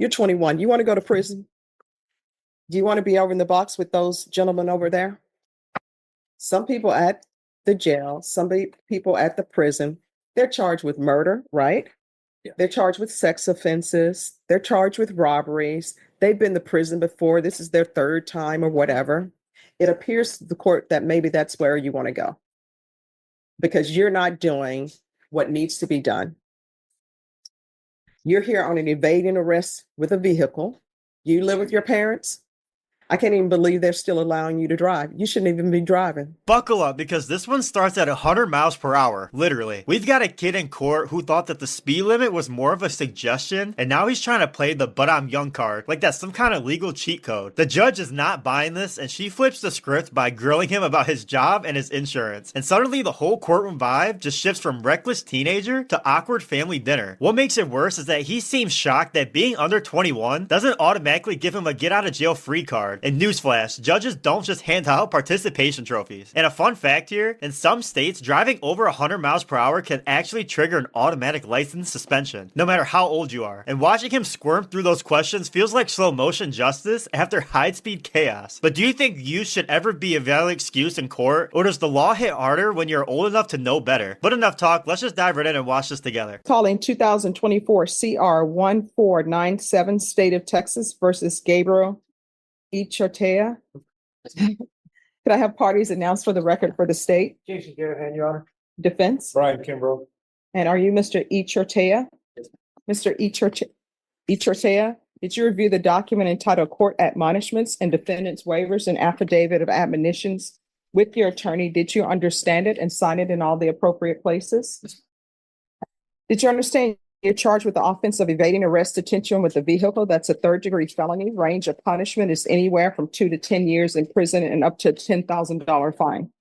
You're 21. You want to go to prison? Do you want to be over in the box with those gentlemen over there? Some people at the jail, people at the prison, they're charged with murder, right? Yeah. They're charged with sex offenses. They're charged with robberies. They've been to prison before. This is their third time or whatever. It appears to the court that maybe that's where you want to go because you're not doing what needs to be done. You're here on an evading arrest with a vehicle. You live with your parents. I can't even believe they're still allowing you to drive. You shouldn't even be driving. Buckle up, because this one starts at 100 miles per hour, literally. We've got a kid in court who thought that the speed limit was more of a suggestion, and now he's trying to play the "but I'm young" card, like that's some kind of legal cheat code. The judge is not buying this, and she flips the script by grilling him about his job and his insurance. And suddenly the whole courtroom vibe just shifts from reckless teenager to awkward family dinner. What makes it worse is that he seems shocked that being under 21 doesn't automatically give him a get out of jail free card. And newsflash, judges don't just hand out participation trophies. And a fun fact here, in some states, driving over 100 miles per hour can actually trigger an automatic license suspension, no matter how old you are. And watching him squirm through those questions feels like slow motion justice after high speed chaos. But do you think youth should ever be a valid excuse in court, or does the law hit harder when you're old enough to know better? But enough talk, let's just dive right in and watch this together. Calling 2024 CR 1497, State of Texas versus Gabriel Ichortea. Could I have parties announced for the record for the state? Jason Garahan, Your Honor. Defense? Brian Kimbrough. And are you Mr. Ichortea? Yes. Mr. Ichortea, did you review the document entitled Court Admonishments and Defendant's Waivers and Affidavit of Admonitions with your attorney? Did you understand it and sign it in all the appropriate places? Did you understand you're charged with the offense of evading arrest, detention with a vehicle? That's a third-degree felony. Range of punishment is anywhere from 2 to 10 years in prison and up to a $10,000 fine.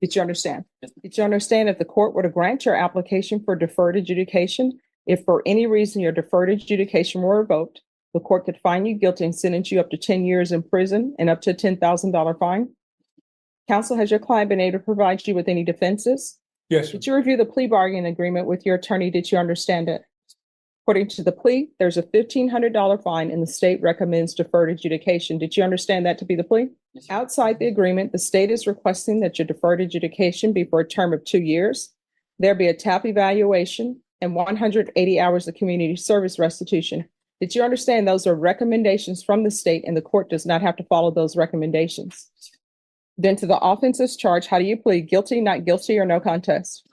Did you understand? Yes. Did you understand if the court were to grant your application for deferred adjudication, if for any reason your deferred adjudication were revoked, the court could find you guilty and sentence you up to 10 years in prison and up to a $10,000 fine? Counsel, has your client been able to provide you with any defenses? Yes, sir. Did you review the plea bargaining agreement with your attorney? Did you understand it? According to the plea, there's a $1,500 fine and the state recommends deferred adjudication. Did you understand that to be the plea? Yes, sir. Outside the agreement, the state is requesting that your deferred adjudication be for a term of 2 years. There be a TAP evaluation and 180 hours of community service restitution. Did you understand those are recommendations from the state and the court does not have to follow those recommendations? Then to the offenses charge, how do you plead? Guilty, not guilty, or no contest?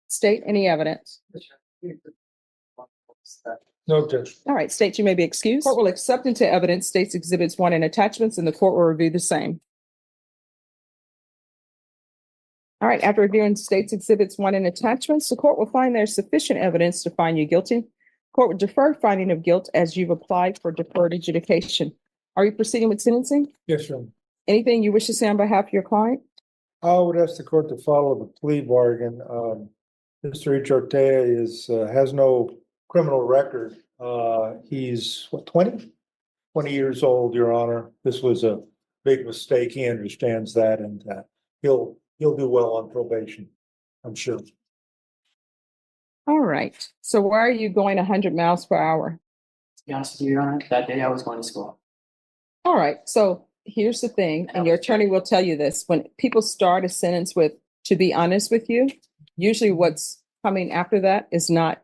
State any evidence. No objection. All right, state you may be excused. Court will accept into evidence states exhibits 1 and attachments, and the court will review the same. All right, after reviewing states exhibits 1 and attachments, the court will find there's sufficient evidence to find you guilty. Court will defer finding of guilt as you've applied for deferred adjudication. Are you proceeding with sentencing? Yes, sir. Anything you wish to say on behalf of your client? I would ask the court to follow the plea bargain. Mr. Ichortea has no criminal record. He's 20 years old, Your Honor. This was a big mistake. He understands that, and he'll do well on probation, I'm sure. All right. So why are you going 100 miles per hour? To be honest with you, Your Honor, that day I was going to school. All right. So here's the thing, and your attorney will tell you this. When people start a sentence with, to be honest with you, usually what's coming after that is not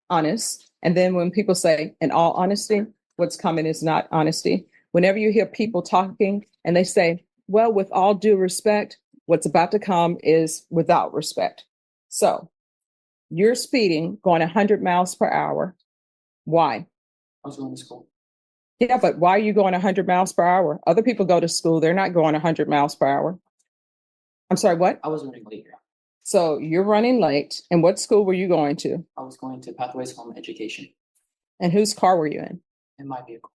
honest. And then when people say, in all honesty, what's coming is not honesty. Whenever you hear people talking and they say, well, with all due respect, what's about to come is without respect. So you're speeding, going 100 miles per hour. Why? I was going to school. Yeah, but why are you going 100 miles per hour? Other people go to school. They're not going 100 miles per hour. I'm sorry, what? I was running late, Your Honor. So you're running late. And what school were you going to? I was going to Pathways Home Education And whose car were you in? in my vehicle.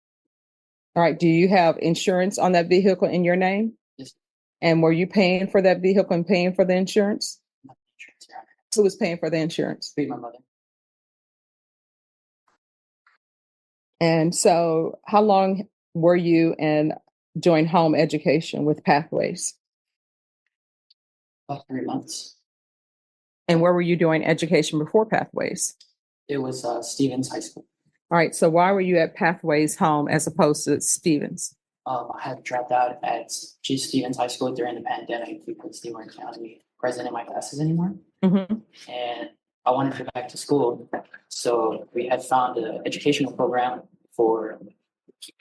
All right. Do you have insurance on that vehicle in your name? Yes. And were you paying for that vehicle and paying for the insurance? Not insurance, Your Honor. Who was paying for the insurance? Be my mother. And so how long were you in doing home education with Pathways? About 3 months. And where were you doing education before Pathways? It was Stevens High School. All right. So why were you at Pathways Home as opposed to Stevens? I had dropped out at G. Stevens High School during the pandemic because they weren't counting me present in my classes anymore. Mm-hmm. And I wanted to go back to school. So we had found an educational program for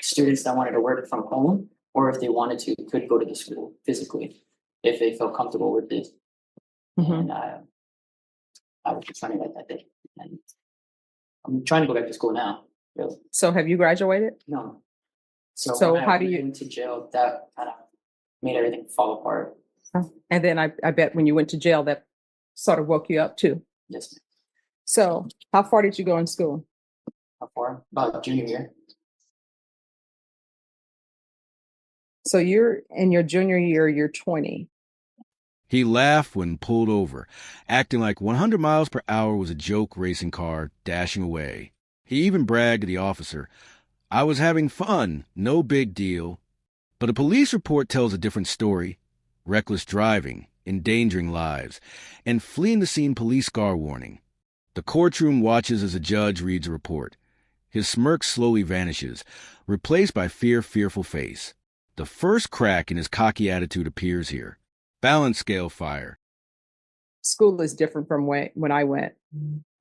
students that wanted to work from home, or if they wanted to, could go to the school physically if they felt comfortable with it. Mm-hmm. And I was just running like that day. And I'm trying to go back to school now. Really. So have you graduated? No. So, So when how I do you- went into jail, that kind of made everything fall apart. And then I bet when you went to jail, that sort of woke you up too. Yes, ma'am. So how far did you go in school? How far? About junior year. So you're in your junior year, you're 20. He laughed when pulled over, acting like 100 miles per hour was a joke racing car dashing away. He even bragged to the officer, "I was having fun, no big deal." But a police report tells a different story. Reckless driving, endangering lives, and fleeing the scene police car warning. The courtroom watches as a judge reads a report. His smirk slowly vanishes, replaced by fearful face. The first crack in his cocky attitude appears here. Balance scale fire. School is different from when I went.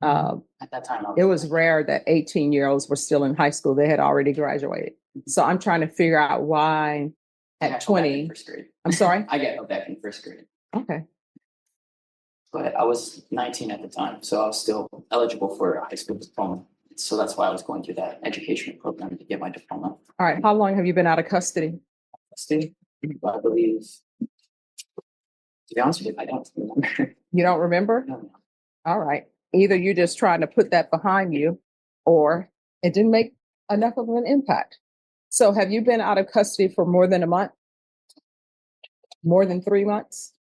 At that time, It was rare that 18-year-olds were still in high school. They had already graduated. So I'm trying to figure out why I at got held back in 20. first grade. I'm sorry? I got held back in first grade, Okay. but I was 19 at the time, so I was still eligible for a high school diploma. So that's why I was going through that educational program to get my diploma. All right. How long have you been out of custody? Still, I believe. To be honest with you, I don't remember. You don't remember? No. All right. Either you're just trying to put that behind you or it didn't make enough of an impact. So have you been out of custody for more than a month? More than 3 months?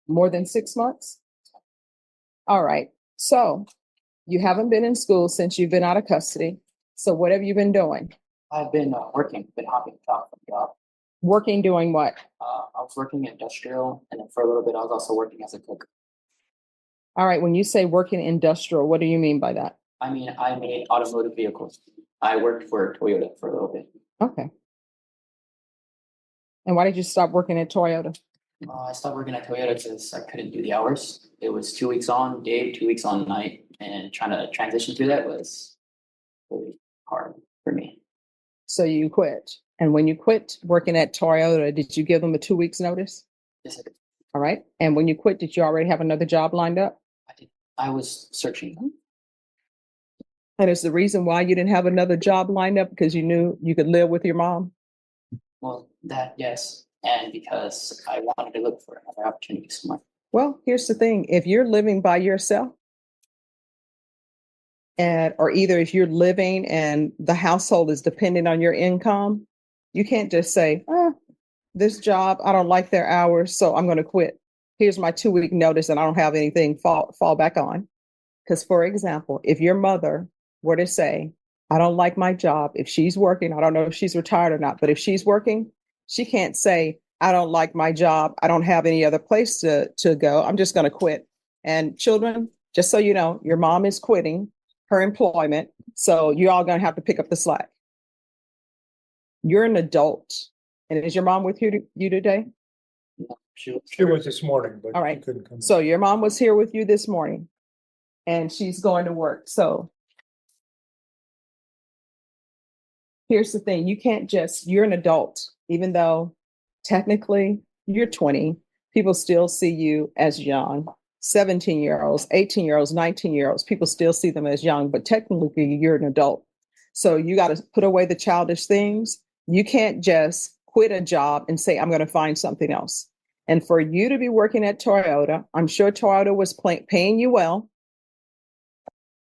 More than 6 months? All right. So you haven't been in school since you've been out of custody. So what have you been doing? I've been working, been hopping job from job. Working, doing what? I was working industrial, and then for a little bit, I was also working as a cook. All right. When you say working industrial, what do you mean by that? I mean, I made automotive vehicles. I worked for Toyota for a little bit. Okay. And why did you stop working at Toyota? I stopped working at Toyota because I couldn't do the hours. It was 2 weeks on day, 2 weeks on night, and trying to transition through that was really hard for me. So you quit. And when you quit working at Toyota, did you give them a 2 weeks notice? Yes, I did. All right. And when you quit, did you already have another job lined up? I did. I was searching. And is the reason why you didn't have another job lined up because you knew you could live with your mom? Well, that, yes. And because I wanted to look for another opportunity somewhere. Well, here's the thing. If you're living by yourself, or either if you're living and the household is dependent on your income, you can't just say, this job, I don't like their hours, so I'm going to quit. Here's my 2 week notice and I don't have anything fall back on. Because, for example, if your mother were to say, I don't like my job, if she's working, I don't know if she's retired or not, but if she's working, she can't say, I don't like my job. I don't have any other place to go. I'm just going to quit. And children, just so you know, your mom is quitting her employment. So you're all going to have to pick up the slack. You're an adult. And is your mom with you today? She was this morning, but All right. she couldn't come. So your mom was here with you this morning and she's going to work. So here's the thing. You can't you're an adult, even though technically you're 20, people still see you as young. 17-year-olds, 18-year-olds, 19-year-olds, people still see them as young, but technically you're an adult. So you got to put away the childish things. You can't just quit a job and say, I'm going to find something else. And for you to be working at Toyota, I'm sure Toyota was paying you well,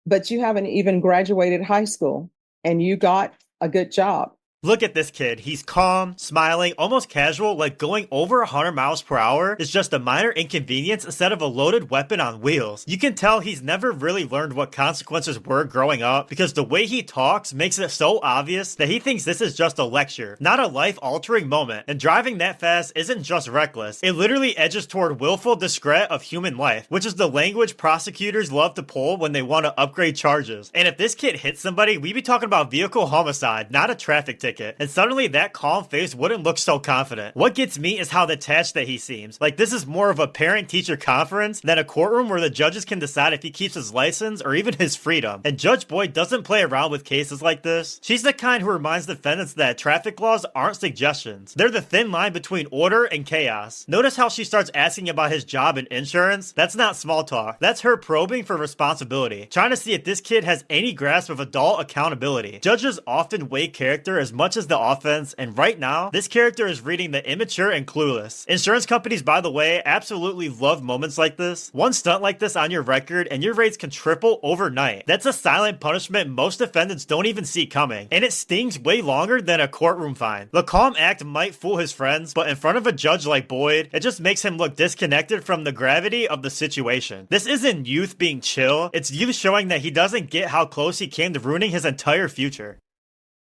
but you haven't even graduated high school and you got a good job. Look at this kid. He's calm, smiling, almost casual, like going over 100 miles per hour is just a minor inconvenience instead of a loaded weapon on wheels. You can tell he's never really learned what consequences were growing up because the way he talks makes it so obvious that he thinks this is just a lecture, not a life-altering moment. And driving that fast isn't just reckless. It literally edges toward willful disregard of human life, which is the language prosecutors love to pull when they want to upgrade charges. And if this kid hits somebody, we'd be talking about vehicle homicide, not a traffic ticket. And suddenly that calm face wouldn't look so confident. What gets me is how detached that he seems. Like this is more of a parent-teacher conference than a courtroom where the judges can decide if he keeps his license or even his freedom. And Judge Boyd doesn't play around with cases like this. She's the kind who reminds defendants that traffic laws aren't suggestions. They're the thin line between order and chaos. Notice how she starts asking about his job and insurance? That's not small talk. That's her probing for responsibility, trying to see if this kid has any grasp of adult accountability. Judges often weigh character as much as the offense, and right now, this character is reading the immature and clueless. Insurance companies, by the way, absolutely love moments like this. One stunt like this on your record, and your rates can triple overnight. That's a silent punishment most defendants don't even see coming, and it stings way longer than a courtroom fine. The calm act might fool his friends, but in front of a judge like Boyd, it just makes him look disconnected from the gravity of the situation. This isn't youth being chill, it's youth showing that he doesn't get how close he came to ruining his entire future.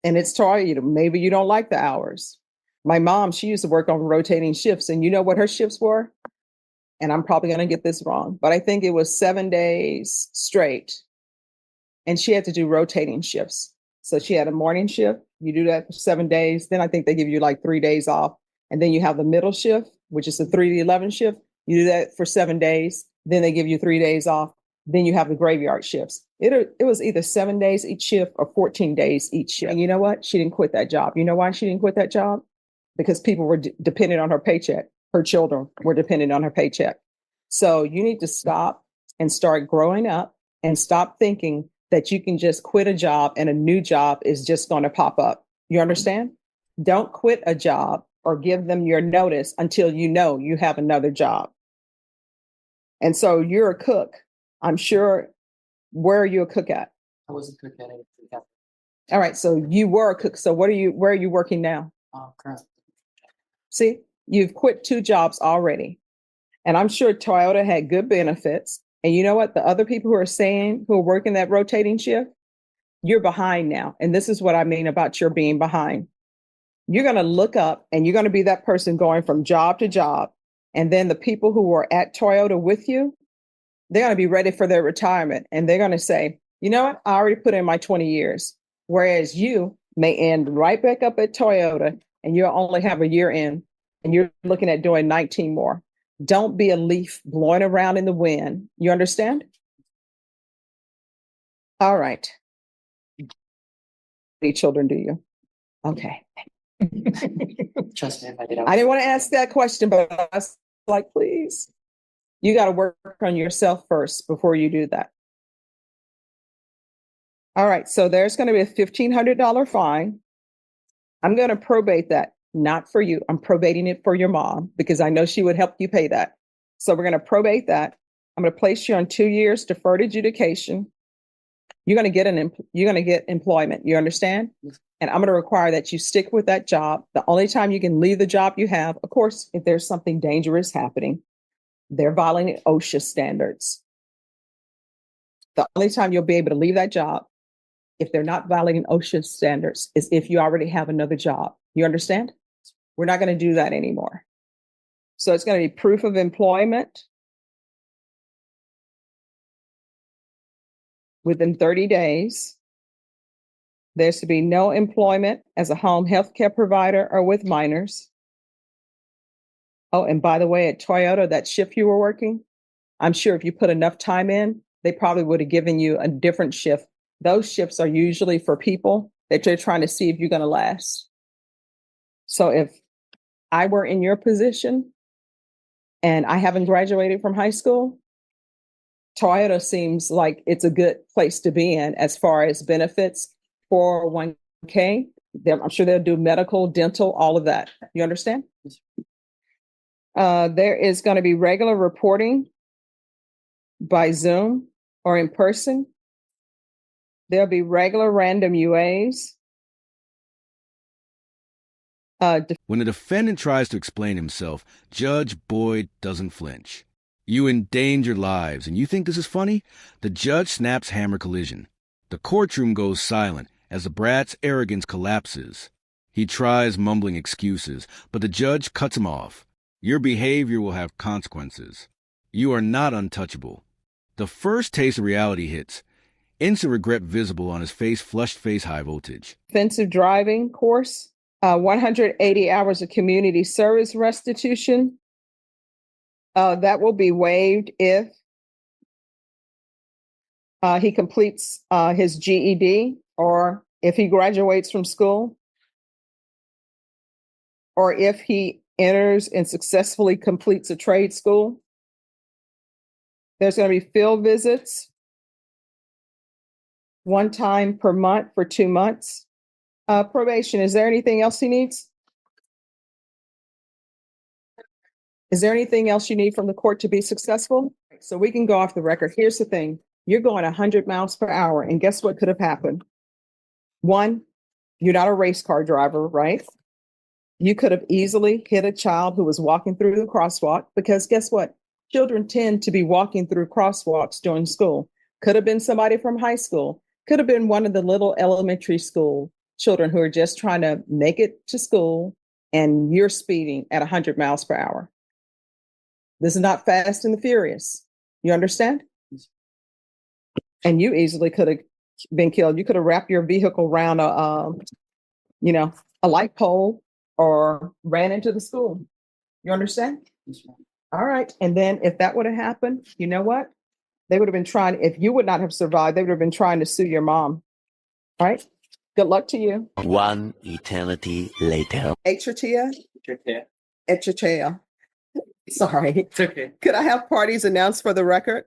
And it's Toyota. Maybe you don't like the hours. My mom, she used to work on rotating shifts, and you know what her shifts were? And I'm probably going to get this wrong, but I think it was 7 days straight. And she had to do rotating shifts. So she had a morning shift. You do that for 7 days. Then I think they give you like 3 days off. And then you have the middle shift, which is the 3 to 11 shift. You do that for 7 days. Then they give you 3 days off. Then you have the graveyard shifts. It was either 7 days each shift or 14 days each shift. And you know what? She didn't quit that job. You know why she didn't quit that job? Because people were dependent on her paycheck. Her children were dependent on her paycheck. So you need to stop and start growing up and stop thinking that you can just quit a job and a new job is just going to pop up. You understand? Don't quit a job or give them your notice until you know you have another job. And so you're a cook. I'm sure. Where are you a cook at? I was a cook at it. All right. So you were a cook. So where are you working now? Currently. See, you've quit 2 jobs already. And I'm sure Toyota had good benefits. And you know what? The other people who are working that rotating shift, you're behind now. And this is what I mean about your being behind. You're going to look up and you're going to be that person going from job to job. And then the people who were at Toyota with you, they're going to be ready for their retirement. And they're going to say, you know what? I already put in my 20 years. Whereas you may end right back up at Toyota and you'll only have a year in and you're looking at doing 19 more. Don't be a leaf blowing around in the wind. You understand? All right. Any children do you? Okay. Trust me, if I did. I didn't want to ask that question, but I was like, please. You got to work on yourself first before you do that. All right. So there's going to be a $1,500 fine. I'm going to probate that, not for you. I'm probating it for your mom because I know she would help you pay that. So we're going to probate that. I'm going to place you on 2 years deferred adjudication. You're going to get employment. You understand? And I'm going to require that you stick with that job. The only time you can leave the job you have, of course, if there's something dangerous happening, they're violating OSHA standards. The only time you'll be able to leave that job, if they're not violating OSHA standards, is if you already have another job. You understand? We're not going to do that anymore. So it's going to be proof of employment within 30 days. There's to be no employment as a home health care provider or with minors. Oh, and by the way, at Toyota, that shift you were working, I'm sure if you put enough time in, they probably would have given you a different shift. Those shifts are usually for people that they're trying to see if you're going to last. So if I were in your position and I haven't graduated from high school, Toyota seems like it's a good place to be in as far as benefits, 401k. I'm sure they'll do medical, dental, all of that. You understand? There is going to be regular reporting by Zoom or in person. There'll be regular random UAs. When the defendant tries to explain himself, Judge Boyd doesn't flinch. You endanger lives, and you think this is funny? The judge snaps hammer collision. The courtroom goes silent as the Brat's arrogance collapses. He tries mumbling excuses, but the judge cuts him off. Your behavior will have consequences. You are not untouchable. The first taste of reality hits. Instant regret visible on his face, flushed face, high voltage. Offensive driving course, 180 hours of community service restitution. That will be waived if he completes his GED, or if he graduates from school, or if he enters and successfully completes a trade school. There's going to be field visits, one time per month for 2 months. Probation, is there anything else he needs? Is there anything else you need from the court to be successful? So we can go off the record. Here's the thing. You're going 100 miles per hour, and guess what could have happened? One, you're not a race car driver, right? You could have easily hit a child who was walking through the crosswalk, because guess what? Children tend to be walking through crosswalks during school. Could have been somebody from high school. Could have been one of the little elementary school children who are just trying to make it to school, and you're speeding at 100 miles per hour. This is not Fast and the Furious. You understand? And you easily could have been killed. You could have wrapped your vehicle around a light pole or ran into the school. You understand? All right. And then if that would have happened, you know what? They would have been trying, if you would not have survived, they would have been trying to sue your mom. All right. Good luck to you. One eternity later. Atria. Sorry. It's okay. Could I have parties announced for the record?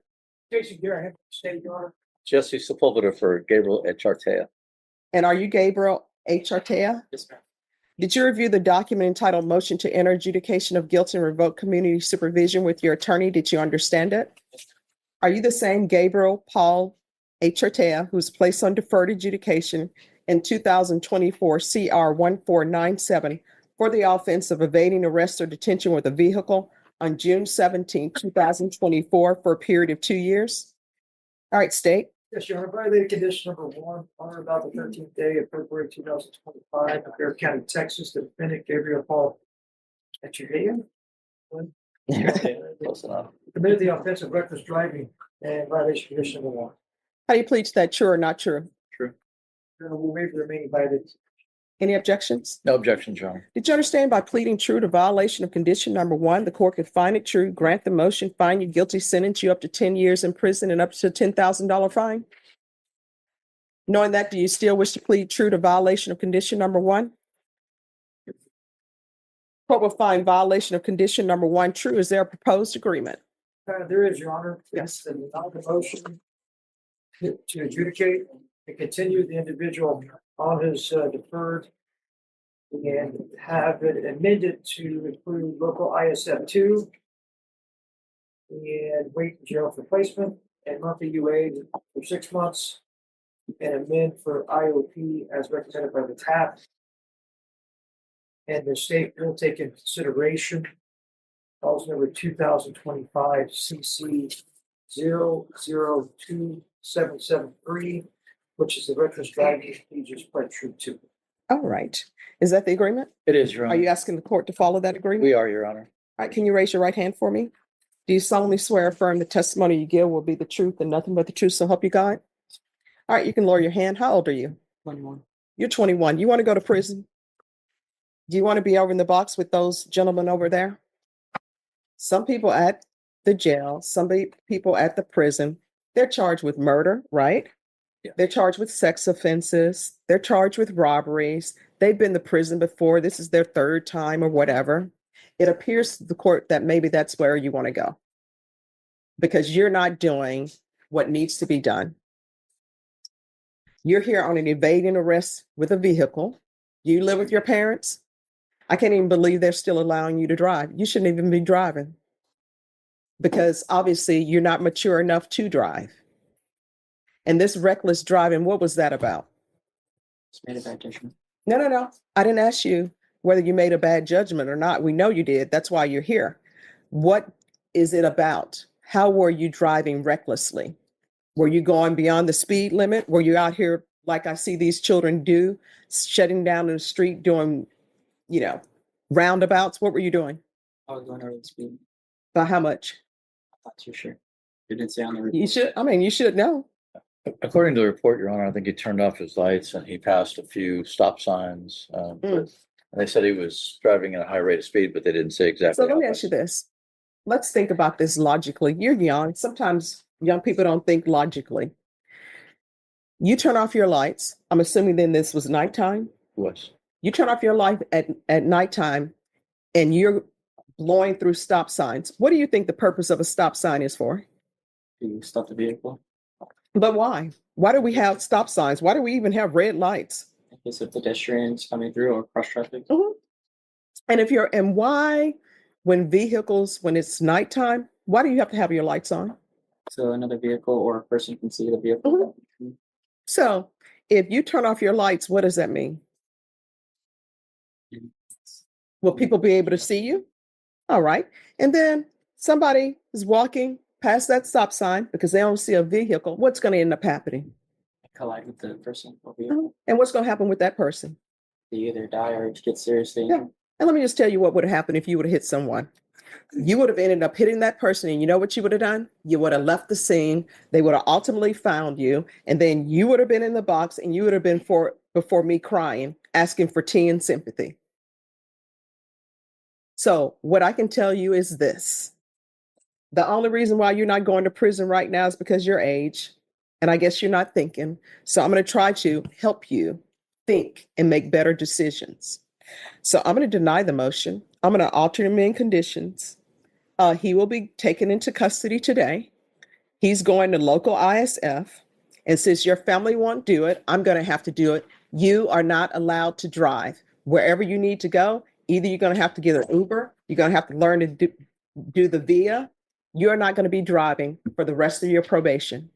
Jason Garrett, State Yard. Jesse Sepulveda for Gabriel Echartea. And are you Gabriel H. Artea? Yes, ma'am. Did you review the document entitled Motion to Enter Adjudication of Guilt and Revoke Community Supervision with your attorney? Did you understand it? Are you the same Gabriel Paul H. Artea who was placed on deferred adjudication in 2024 CR 1497 for the offense of evading arrest or detention with a vehicle on June 17, 2024 for a period of 2 years? All right, state. Yes, Your Honor, violated condition number 1 on or about the 13th day of February 2025 in Bear County, Texas. The defendant, Gabriel Paul Echeverria, Close enough. committed the offense of reckless driving and violation condition number 1. How do you plead to that? True or not true? Your Honor, we'll waive the remaining violations. Any objections? No objections, Your Honor. Did you understand by pleading true to violation of condition number 1, the court could find it true, grant the motion, find you guilty, sentence you up to 10 years in prison and up to a $10,000 fine? Knowing that, do you still wish to plead true to violation of condition number 1? Court will find violation of condition number 1 true. Is there a proposed agreement? There is, Your Honor. Yes. And the motion to adjudicate and continue the individual on his deferred and have it amended to include local ISF 2 and wait in jail for placement and monthly UA for 6 months and amend for IOP as recommended by the TAP. And the state will take into consideration clause number 2025 CC 002773, which is the reckless driving procedures pled true to. All right. Is that the agreement? It is, Your Are Honor. you asking the court to follow that agreement? We are, Your Honor. All right. Can you raise your right hand for me? Do you solemnly swear or affirm the testimony you give will be the truth and nothing but the truth, so help you God? All right. You can lower your hand. How old are you? 21. You're 21. You want to go to prison? Do you want to be over in the box with those gentlemen over there? Some people at the jail, people at the prison, they're charged with murder, right? Yeah. They're charged with sex offenses. They're charged with robberies. They've been to prison before. This is their 3rd time or whatever. It appears to the court that maybe that's where you want to go because you're not doing what needs to be done. You're here on an evading arrest with a vehicle. You live with your parents. I can't even believe they're still allowing you to drive. You shouldn't even be driving because obviously you're not mature enough to drive. And this reckless driving, what was that about? It's made a bad judgment. No. I didn't ask you. whether you made a bad judgment or not. We know you did. That's why you're here. What is it about? How were you driving recklessly? Were you going beyond the speed limit? Were you out here, like I see these children do, shutting down in the street, doing, roundabouts? What were you doing? I was going over the speed. By how much? I'm not too sure. It didn't say on the report. You should know. According to the report, Your Honor, I think he turned off his lights and he passed a few stop signs. And they said he was driving at a high rate of speed, but they didn't say exactly. So let me ask you this. Let's think about this logically. You're young. Sometimes young people don't think logically. You turn off your lights. I'm assuming then this was nighttime. Was. You turn off your light at nighttime and you're blowing through stop signs. What do you think the purpose of a stop sign is for? To stop the vehicle. But why? Why do we have stop signs? Why do we even have red lights? In case of pedestrians coming through or cross traffic. And why, when it's nighttime, why do you have to have your lights on? So another vehicle or a person can see the vehicle. So if you turn off your lights, what does that mean? Will people be able to see you? All right. And then somebody is walking past that stop sign because they don't see a vehicle. What's going to end up happening? Collide with the person or vehicle. And what's going to happen with that person? They either die or get seriously Yeah. injured. And let me just tell you what would have happened if you would have hit someone. You would have ended up hitting that person, and you know what you would have done? You would have left the scene. They would have ultimately found you, and then you would have been in the box, and you would have been before me crying, asking for tea and sympathy. So what I can tell you is this. The only reason why you're not going to prison right now is because your age, and I guess you're not thinking. So I'm going to try to help you think and make better decisions. So I'm going to deny the motion. I'm going to alter him in conditions. He will be taken into custody today. He's going to local ISF. And since your family won't do it, I'm going to have to do it. You are not allowed to drive. Wherever you need to go, either you're going to have to get an Uber, you're going to have to learn to do the VIA. You're not going to be driving for the rest of your probation.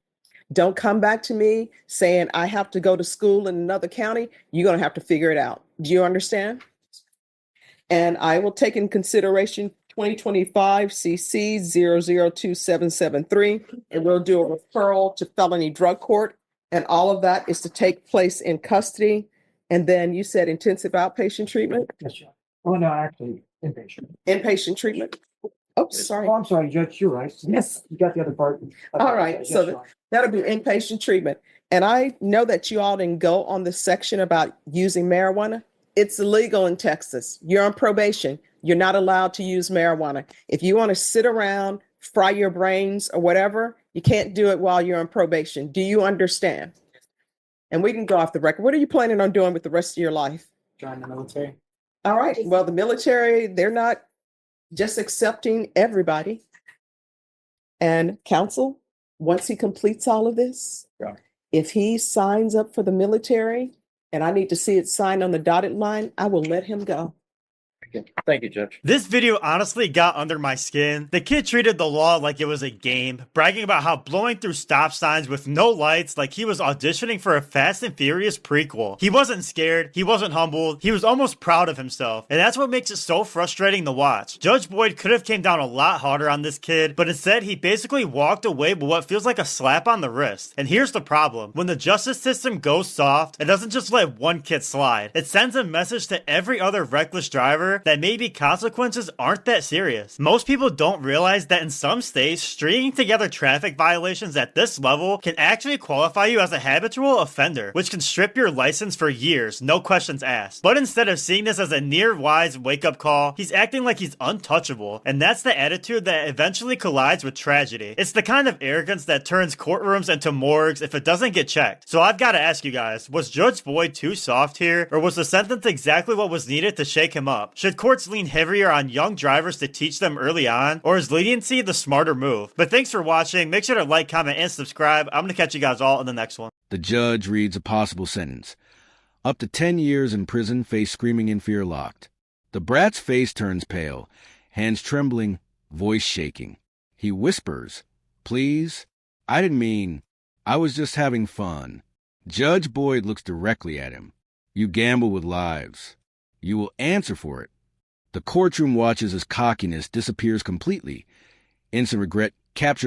Don't come back to me saying I have to go to school in another county. You're going to have to figure it out. Do you understand? And I will take in consideration 2025 CC 002773, and we'll do a referral to felony drug court. And all of that is to take place in custody. And then you said intensive outpatient treatment? Yes, Judge. Oh, no, actually, inpatient. Inpatient treatment. Oh, sorry. Oh, I'm sorry, Judge, you're right. Yes. You got the other part. All right. Yes, So Your Honor. that'll be inpatient treatment. And I know that you all didn't go on the section about using marijuana. It's illegal in Texas. You're on probation. You're not allowed to use marijuana. If you want to sit around, fry your brains or whatever, you can't do it while you're on probation. Do you understand? And we can go off the record. What are you planning on doing with the rest of your life? Join the military. All right. Well, the military, they're not just accepting everybody. And counsel, once he completes all of this, if he signs up for the military and I need to see it signed on the dotted line, I will let him go. Thank you, Judge. This video honestly got under my skin. The kid treated the law like it was a game, bragging about how blowing through stop signs with no lights like he was auditioning for a Fast and Furious prequel. He wasn't scared, he wasn't humbled, he was almost proud of himself, and that's what makes it so frustrating to watch. Judge Boyd could have came down a lot harder on this kid, but instead he basically walked away with what feels like a slap on the wrist. And here's the problem. When the justice system goes soft, it doesn't just let one kid slide. It sends a message to every other reckless driver that maybe consequences aren't that serious. Most people don't realize that in some states, stringing together traffic violations at this level can actually qualify you as a habitual offender, which can strip your license for years, no questions asked. But instead of seeing this as a near-wise wake-up call, he's acting like he's untouchable, and that's the attitude that eventually collides with tragedy. It's the kind of arrogance that turns courtrooms into morgues if it doesn't get checked. So I've got to ask you guys, was Judge Boyd too soft here, or was the sentence exactly what was needed to shake him up? Should courts lean heavier on young drivers to teach them early on, or is leniency the smarter move? But thanks for watching. Make sure to like, comment, and subscribe. I'm going to catch you guys all in the next one. The judge reads a possible sentence. Up to 10 years in prison, face screaming in fear locked. The brat's face turns pale, hands trembling, voice shaking. He whispers, "Please, I didn't mean, I was just having fun." Judge Boyd looks directly at him. "You gamble with lives. You will answer for it. The courtroom watches as cockiness disappears completely. Instant regret captured on